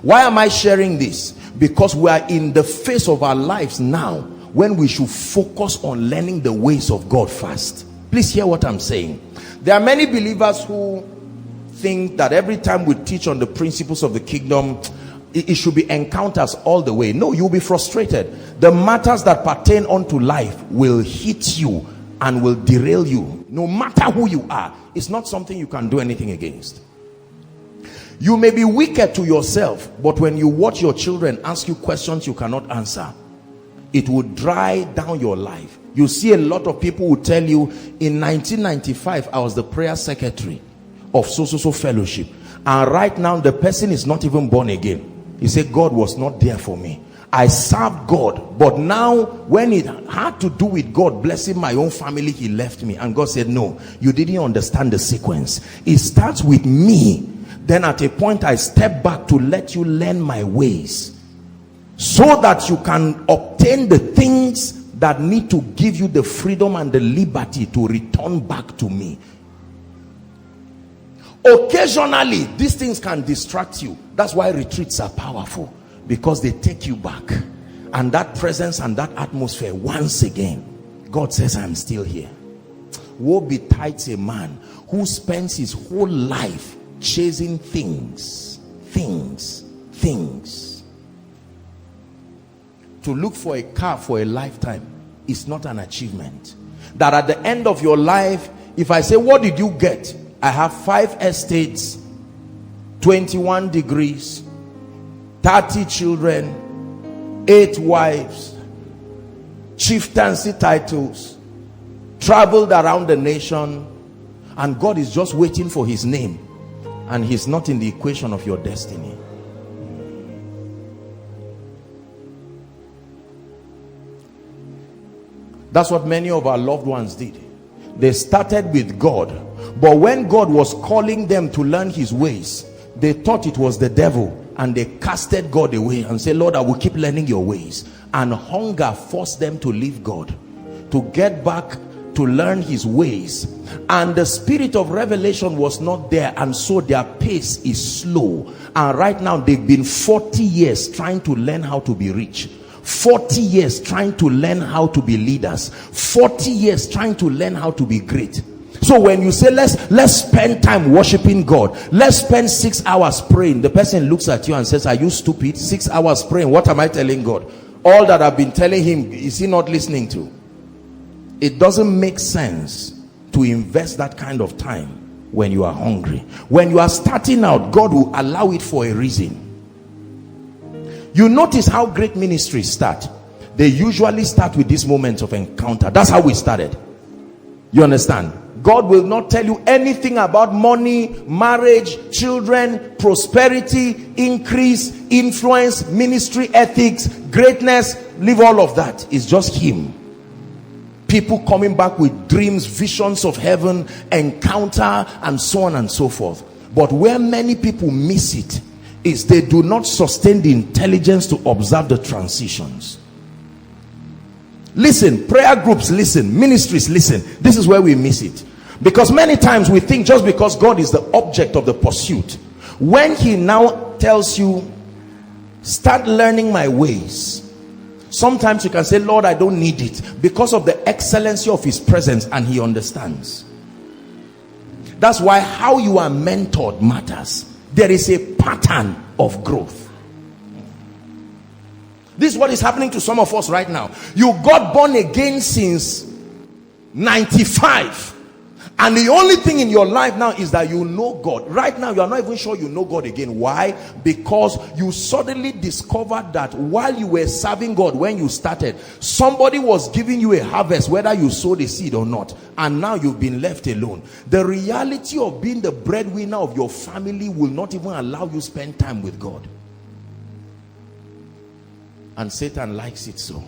Why am I sharing this? Because we are in the phase of our lives now when we should focus on learning the ways of God first. Please hear what I'm saying. There are many believers who think that every time we teach on the principles of the kingdom, it should be encounters all the way. No, you'll be frustrated. The matters that pertain unto life will hit you and will derail you. No matter who you are, it's not something you can do anything against. You may be wicked to yourself, but when you watch your children ask you questions you cannot answer, it will dry down your life. You see a lot of people who tell you, in 1995 I was the prayer secretary of so fellowship, and right now the person is not even born again. He said, God was not there for me. I served God, but now when it had to do with God blessing my own family, he left me. And God said, no, you didn't understand the sequence. It starts with me. Then at a point I step back to let you learn my ways, so that you can obtain the things that need to give you the freedom and the liberty to return back to me. Occasionally these things can distract you. That's why retreats are powerful, because they take you back, and that presence and that atmosphere, once again God says, I'm still here. Woe betides a man who spends his whole life chasing things. To look for a car for a lifetime is not an achievement. That at the end of your life, if I say, what did you get? I have 5 estates, 21 degrees, 30 children, 8 wives, chieftaincy titles, traveled around the nation, and God is just waiting for his name, and he's not in the equation of your destiny. That's what many of our loved ones did. They started with God, but when God was calling them to learn his ways, they thought it was the devil, and they casted God away and said, Lord, I will keep learning your ways. And hunger forced them to leave God, to get back to learn his ways. And the spirit of revelation was not there, and so their pace is slow. And right now they've been 40 years trying to learn how to be rich, 40 years trying to learn how to be leaders, 40 years trying to learn how to be great. So when you say let's spend time worshiping God, let's spend 6 hours praying, the person looks at you and says, are you stupid? 6 hours praying, what am I telling God? All that I've been telling him, is he not listening to? It doesn't make sense to invest that kind of time when you are hungry. When you are starting out, God will allow it for a reason. You notice how great ministries start. They usually start with this moment of encounter. That's how we started. You understand? God will not tell you anything about money, marriage, children, prosperity, increase, influence, ministry ethics, greatness. Leave all of that. It's just him. People coming back with dreams, visions of heaven, encounter, and so on and so forth. But where many people miss it is they do not sustain the intelligence to observe the transitions. Listen, prayer groups listen, ministries listen. This is where we miss it. Because many times we think just because God is the object of the pursuit, when he now tells you, start learning my ways, sometimes you can say, Lord, I don't need it, because of the excellency of his presence, and he understands. That's why how you are mentored matters. There is a pattern of growth. This is what is happening to some of us right now. You got born again since 95, and the only thing in your life now is that you know God. Right now you are not even sure you know God again. Why? Because you suddenly discovered that while you were serving God, when you started, somebody was giving you a harvest whether you sowed a seed or not, and now you've been left alone. The reality of being the breadwinner of your family will not even allow you spend time with God, and Satan likes it so.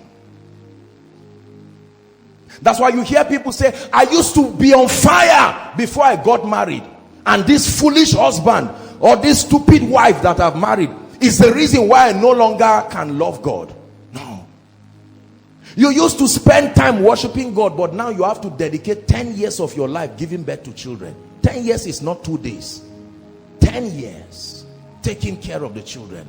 That's why you hear people say, I used to be on fire before I got married, and this foolish husband or this stupid wife that I've married is the reason why I no longer can love God. No. You used to spend time worshiping God, but now you have to dedicate 10 years of your life giving birth to children. 10 years is not 2 days. 10 years taking care of the children.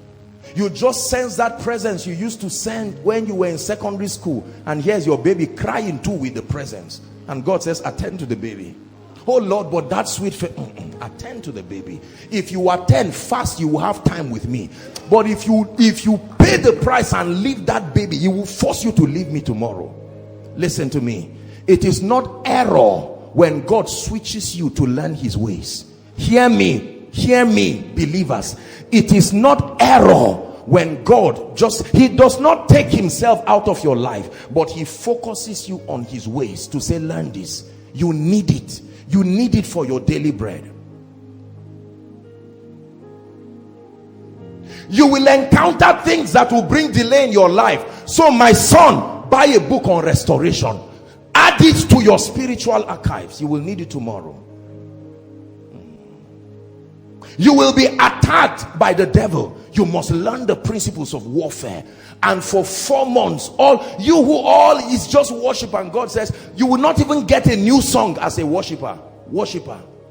You just sense that presence you used to send when you were in secondary school, and here's your baby crying too with the presence, and God says, attend to the baby. Oh Lord, but that sweet attend to the baby. If you attend fast, you will have time with me. But if you pay the price and leave that baby, he will force you to leave me tomorrow. Listen to me. It is not error when God switches you to learn his ways. Hear me, believers. It is not error when God he does not take himself out of your life, but he focuses you on his ways to say, learn this. You need it. You need it for your daily bread. You will encounter things that will bring delay in your life. So my son, buy a book on restoration. Add it to your spiritual archives. You will need it tomorrow. You will be attacked by the devil. You must learn the principles of warfare. And for 4 months, all is just worship, and God says you will not even get a new song as a worshiper.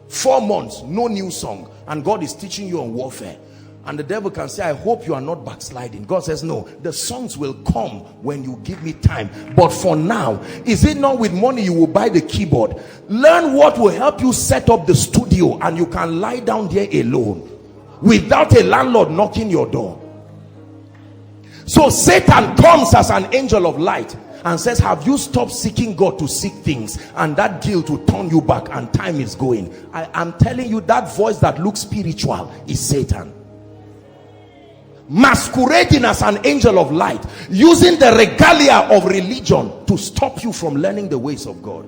4 months, no new song, and God is teaching you on warfare. And the devil can say, I hope you are not backsliding. God says, no, the songs will come when you give me time. But for now, is it not with money you will buy the keyboard? Learn what will help you set up the studio, and you can lie down there alone without a landlord knocking your door. So Satan comes as an angel of light and says, have you stopped seeking God to seek things? And that guilt will turn you back, and time is going. I'm telling you, that voice that looks spiritual is Satan, masquerading as an angel of light, using the regalia of religion to stop you from learning the ways of God.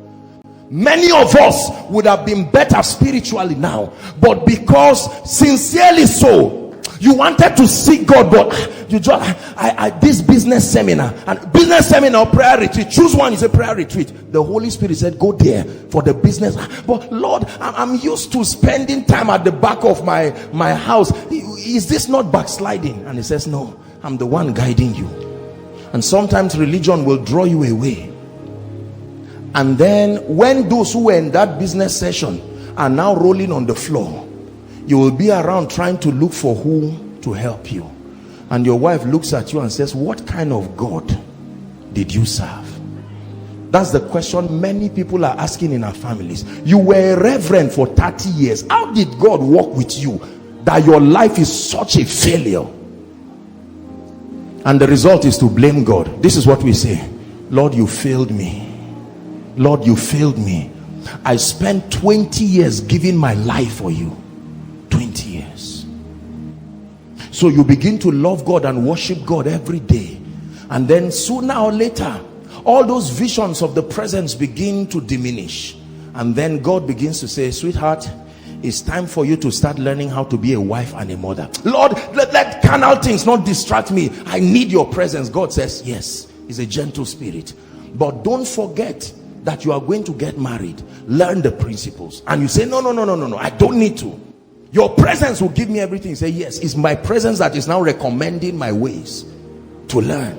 Many of us would have been better spiritually now, but because sincerely so you wanted to seek God, but you just this business seminar or prayer retreat, choose one. Is a prayer retreat. The Holy Spirit said, go there for the business. But Lord, I'm used to spending time at the back of my house. Is this not backsliding? And he says, no, I'm the one guiding you. And sometimes religion will draw you away. And then when those who were in that business session are now rolling on the floor, you will be around trying to look for who to help you. And your wife looks at you and says, what kind of God did you serve? That's the question many people are asking in our families. You were a reverend for 30 years. How did God work with you that your life is such a failure? And the result is to blame God. This is what we say: Lord, you failed me. Lord, you failed me. I spent 20 years giving my life for you. 20 years. So you begin to love God and worship God every day, and then sooner or later all those visions of the presence begin to diminish, and then God begins to say, sweetheart, it's time for you to start learning how to be a wife and a mother. Lord, let carnal things not distract me. I need your presence. God says, yes, he's a gentle spirit, but don't forget that you are going to get married. Learn the principles. And you say, no, I don't need to. Your presence will give me everything. Say, yes, it's my presence that is now recommending my ways to learn.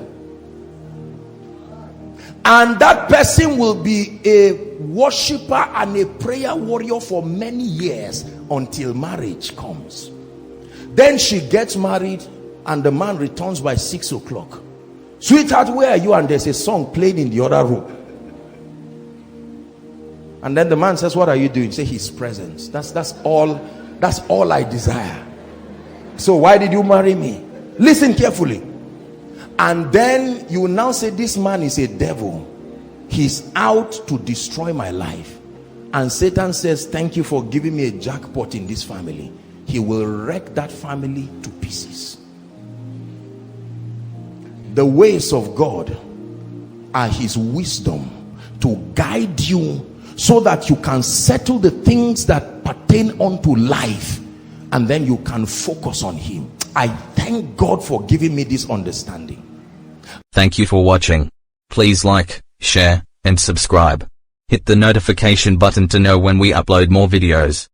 And that person will be a worshiper and a prayer warrior for many years until marriage comes. Then she gets married and the man returns by 6 o'clock. Sweetheart, where are you? And there's a song playing in the other room. And then the man says, what are you doing? Say, his presence. That's all I desire. So why did you marry me? Listen carefully. And then you now say, this man is a devil. He's out to destroy my life. And Satan says, thank you for giving me a jackpot in this family. He will wreck that family to pieces. The ways of God are his wisdom to guide you so that you can settle the things that pertain unto life, and then you can focus on him. I thank God for giving me this understanding. Thank you for watching. Please like, share, and subscribe. Hit the notification button to know when we upload more videos.